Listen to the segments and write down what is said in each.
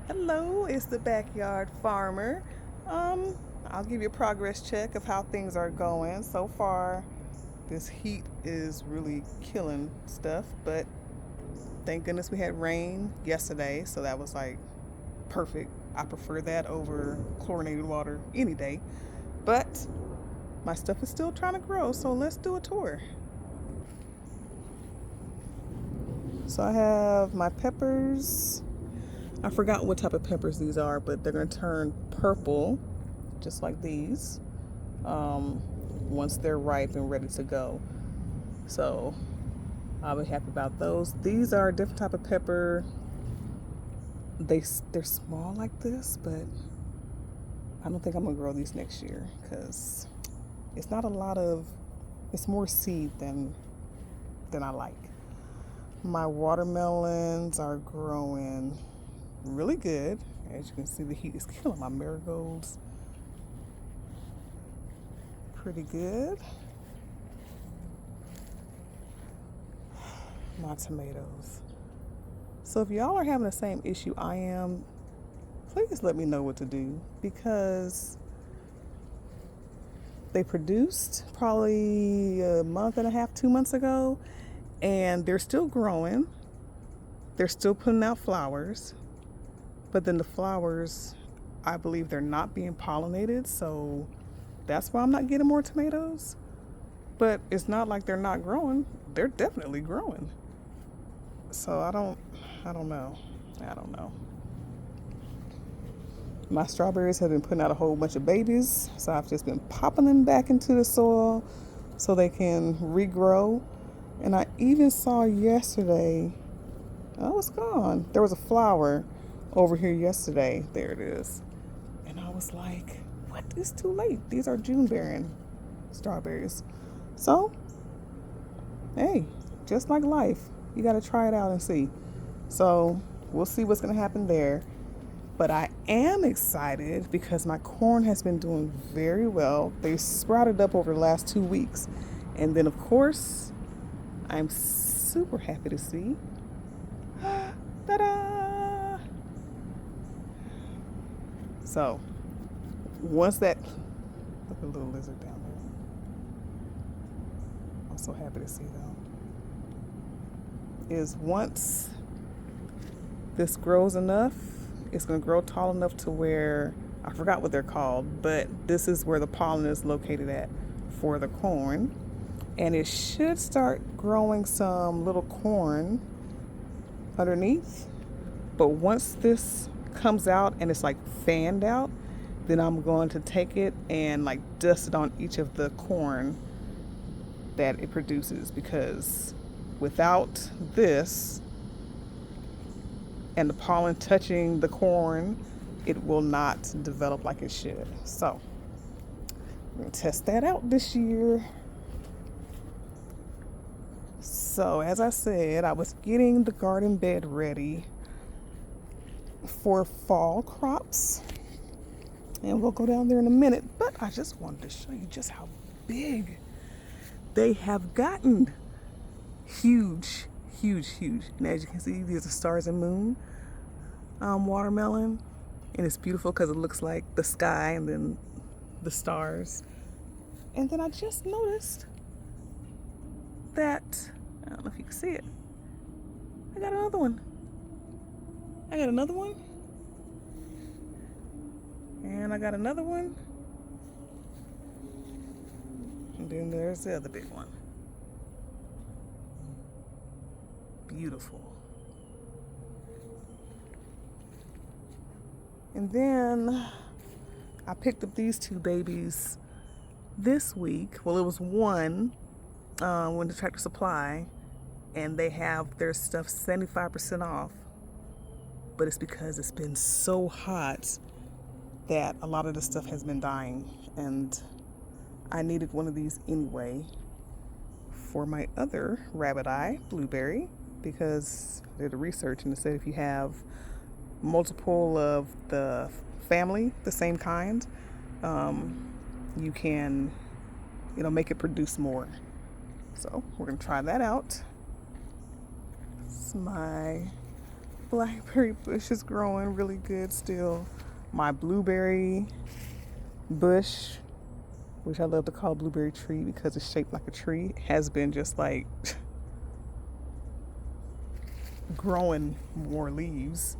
Hello, it's the Backyard Farmer. I'll give you a progress check of how things are going. So far, this heat is really killing stuff, but thank goodness we had rain yesterday, so that was like perfect. I prefer that over chlorinated water any day. But my stuff is still trying to grow, so let's do a tour. So I have my peppers. I forgot what type of peppers these are, but they're going to turn purple just like these um, once they're ripe and ready to go. So I'll be happy about those. These are a different type of pepper. They're small like this, but I don't think I'm gonna grow these next year because it's not a lot of. It's more seed than I like. My watermelons are growing really good. As you can see, the heat is killing my marigolds pretty good. My tomatoes. So if y'all are having the same issue I am, please let me know what to do because they produced probably a month and a half, 2 months ago, and they're still growing. They're still putting out flowers, but then the flowers, I believe they're not being pollinated, so that's why I'm not getting more tomatoes. But it's not like they're not growing. They're definitely growing. So I don't know. I don't know. My strawberries have been putting out a whole bunch of babies, so I've just been popping them back into the soil so they can regrow. And I even saw yesterday, oh, it's gone. There was a flower over here yesterday. There it is. And I was like, what? It's too late. These are June bearing strawberries. So, hey, just like life, you got to try it out and see. So, we'll see what's going to happen there. But I am excited because my corn has been doing very well. They sprouted up over the last 2 weeks. And then, of course, I'm super happy to see. Ta-da! So, once that. Look at the little lizard down there. I'm so happy to see though. Is once this grows enough, it's going to grow tall enough to where I forgot what they're called, but this is where the pollen is located at for the corn. And it should start growing some little corn underneath. But once this comes out and it's like fanned out, then I'm going to take it and like dust it on each of the corn that it produces because without this and the pollen touching the corn, it will not develop like it should. So I'm gonna test that out this year. So as I said, I was getting the garden bed ready for fall crops. And we'll go down there in a minute, but I just wanted to show you just how big they have gotten. Huge, huge, huge. And as you can see, these are stars and moon watermelon. And it's beautiful because it looks like the sky and then the stars. And then I just noticed that, I don't know if you can see it, I got another one. I got another one. And I got another one. And then there's the other big one. Beautiful. And then I picked up these two babies this week. Well, it was one when the Tractor Supply, and they have their stuff 75% off. But it's because it's been so hot that a lot of the stuff has been dying, and I needed one of these anyway for my other rabbit eye blueberry because I did the research and it said if you have multiple of the family, the same kind, you can, make it produce more. So we're gonna try that out. It's my blackberry bush is growing really good still. My blueberry bush, which I love to call blueberry tree because it's shaped like a tree, has been just like growing more leaves.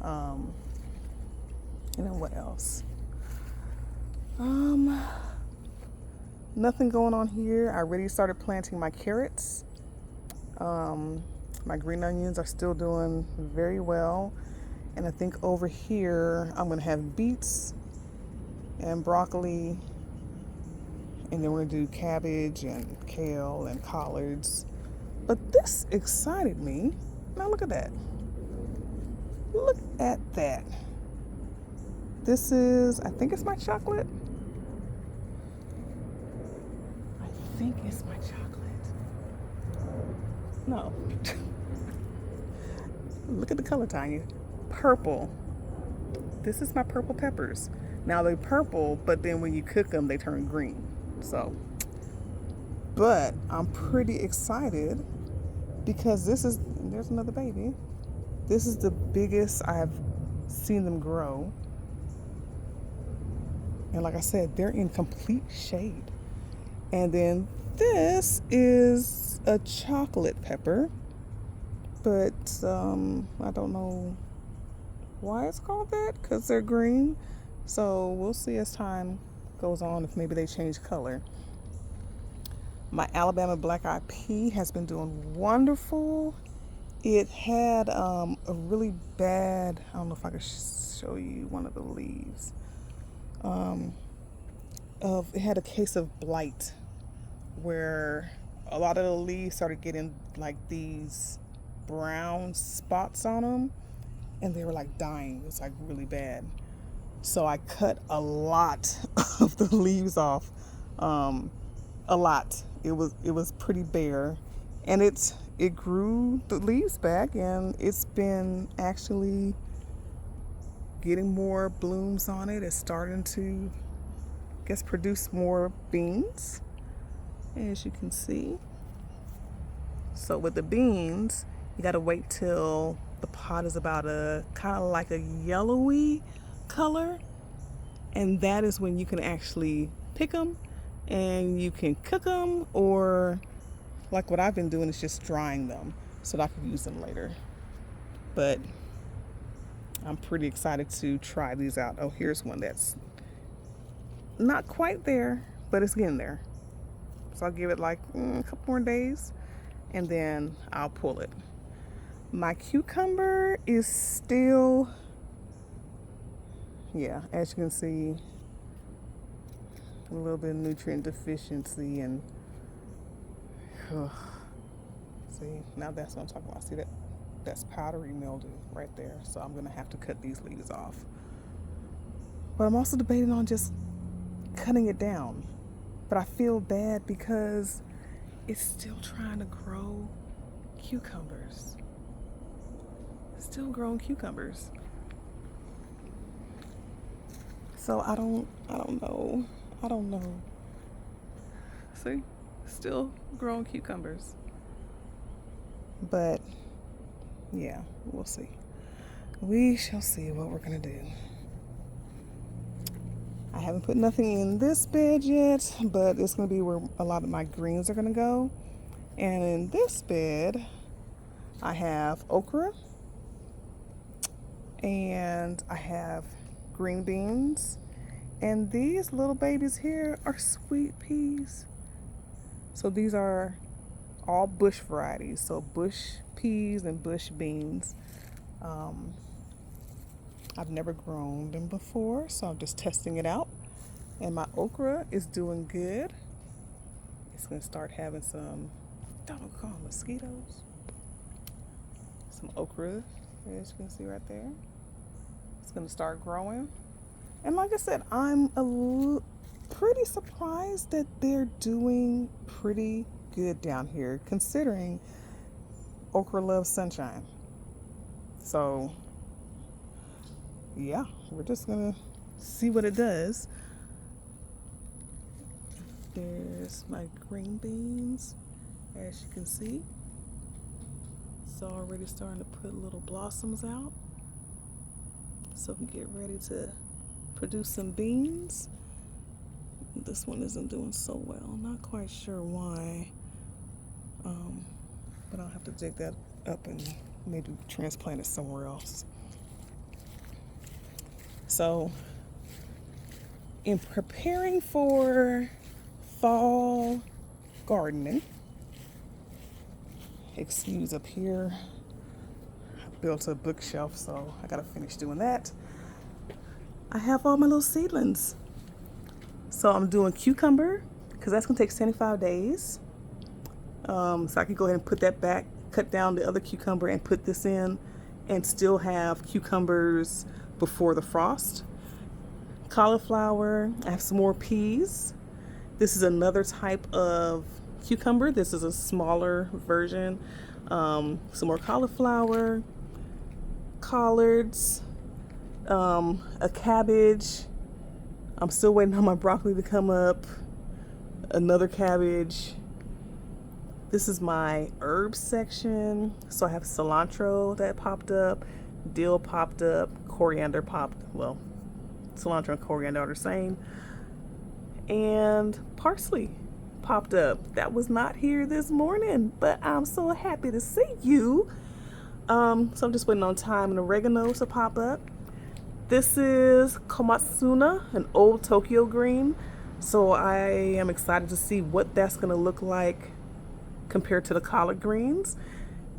And then what else? Nothing going on here. I already started planting my carrots. My green onions are still doing very well. And I think over here I'm gonna have beets and broccoli, and then we're gonna do cabbage and kale and collards. But this excited me. Now look at that. Look at that. This is, I think it's my chocolate. I think it's my chocolate. No. Look at the color, Tanya. Purple. This is my purple peppers. Now they're purple, but then when you cook them, they turn green. So, but I'm pretty excited because this is, there's another baby. This is the biggest I've seen them grow. And like I said, they're in complete shade. And then this is a chocolate pepper, but I don't know why it's called that because they're green. So we'll see as time goes on if maybe they change color. My Alabama black eyed pea has been doing wonderful. It had a really bad, I don't know if I could show you one of the leaves. It had a case of blight where a lot of the leaves started getting like these brown spots on them, and they were like dying. It was like really bad. So I cut a lot of the leaves off. A lot. It was pretty bare, and it grew the leaves back, and it's been actually getting more blooms on it. It's starting to, I guess, produce more beans, as you can see. So with the beans, you got to wait till the pot is about a kind of like a yellowy color, and that is when you can actually pick them and you can cook them, or like what I've been doing is just drying them so that I can use them later. But I'm pretty excited to try these out. Oh, here's one that's not quite there, but it's getting there. So I'll give it like a couple more days and then I'll pull it. My cucumber is still, yeah, as you can see, a little bit of nutrient deficiency, and see, now that's what I'm talking about. See that? That's powdery mildew right there. So I'm gonna have to cut these leaves off. But I'm also debating on just cutting it down. But I feel bad because it's still trying to grow cucumbers. Still growing cucumbers. So I don't know. I don't know. See? Still growing cucumbers. But yeah, we'll see. We shall see what we're gonna do. I haven't put nothing in this bed yet, but it's gonna be where a lot of my greens are gonna go. And in this bed, I have okra, and I have green beans, and these little babies here are sweet peas. So these are all bush varieties, so bush peas and bush beans. I've never grown them before, so I'm just testing it out. And my okra is doing good. It's gonna start having some, don't call them mosquitoes. Some okra, as you can see right there. It's gonna start growing. And like I said, I'm pretty surprised that they're doing pretty good down here, considering okra loves sunshine. So yeah, we're just gonna see what it does. There's my green beans, as you can see. is already starting to put little blossoms out. So we get ready to produce some beans. This one isn't doing so well. Not quite sure why. But I'll have to dig that up and maybe transplant it somewhere else. So, in preparing for fall gardening, excuse up here, I built a bookshelf, so I gotta finish doing that. I have all my little seedlings. So I'm doing cucumber, because that's gonna take 75 days. So I can go ahead and put that back, cut down the other cucumber and put this in, and still have cucumbers before the frost. Cauliflower, I have some more peas. This is another type of cucumber. This is a smaller version. Some more cauliflower, collards, a cabbage. I'm still waiting on my broccoli to come up. Another cabbage. This is my herbs section. So I have cilantro that popped up, dill popped up, coriander popped, well, cilantro and coriander are the same. And parsley popped up. That was not here this morning, but I'm so happy to see you. So I'm just waiting on thyme and oregano to pop up. This is komatsuna, an old Tokyo green. So I am excited to see what that's gonna look like compared to the collard greens.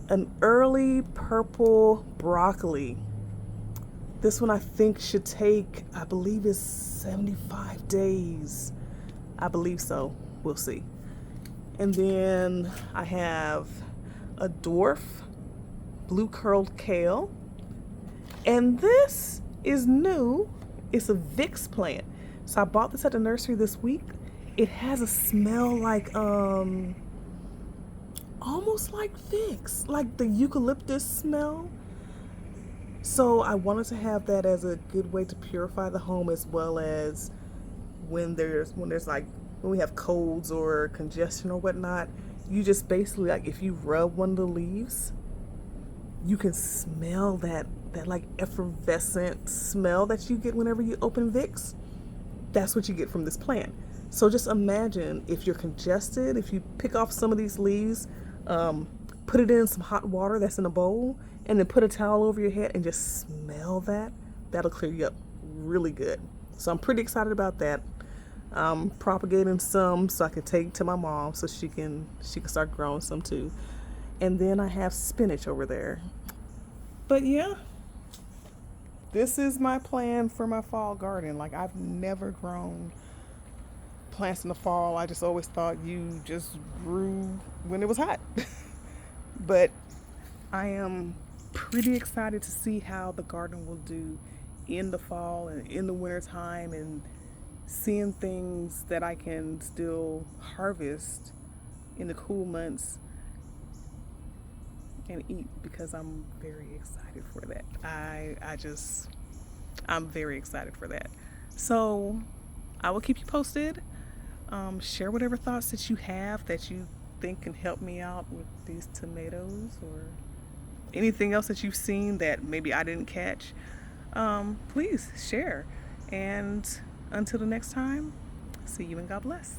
An early purple broccoli. This one I think should take, I believe it's 75 days. I believe so. We'll see. And then I have a dwarf blue curled kale. And this is new. It's a Vicks plant. So I bought this at the nursery this week. It has a smell like almost like Vicks, like the eucalyptus smell. So I wanted to have that as a good way to purify the home, as well as when we have colds or congestion or whatnot. You just basically, like, if you rub one of the leaves, you can smell that like effervescent smell that you get whenever you open Vicks. That's what you get from this plant. So just imagine if you're congested, if you pick off some of these leaves, put it in some hot water that's in a bowl, and then put a towel over your head and just smell that. That'll clear you up really good. So I'm pretty excited about that. Propagating some so I can take to my mom so she can start growing some too. And then I have spinach over there. But yeah, this is my plan for my fall garden. Like, I've never grown plants in the fall. I just always thought you just grew when it was hot. But I am pretty excited to see how the garden will do in the fall and in the winter time, and seeing things that I can still harvest in the cool months and eat, because I'm very excited for that. I'm very excited for that. So I will keep you posted. Share whatever thoughts that you have that you think can help me out with these tomatoes, or anything else that you've seen that maybe I didn't catch. Please share. And until the next time, see you and God bless.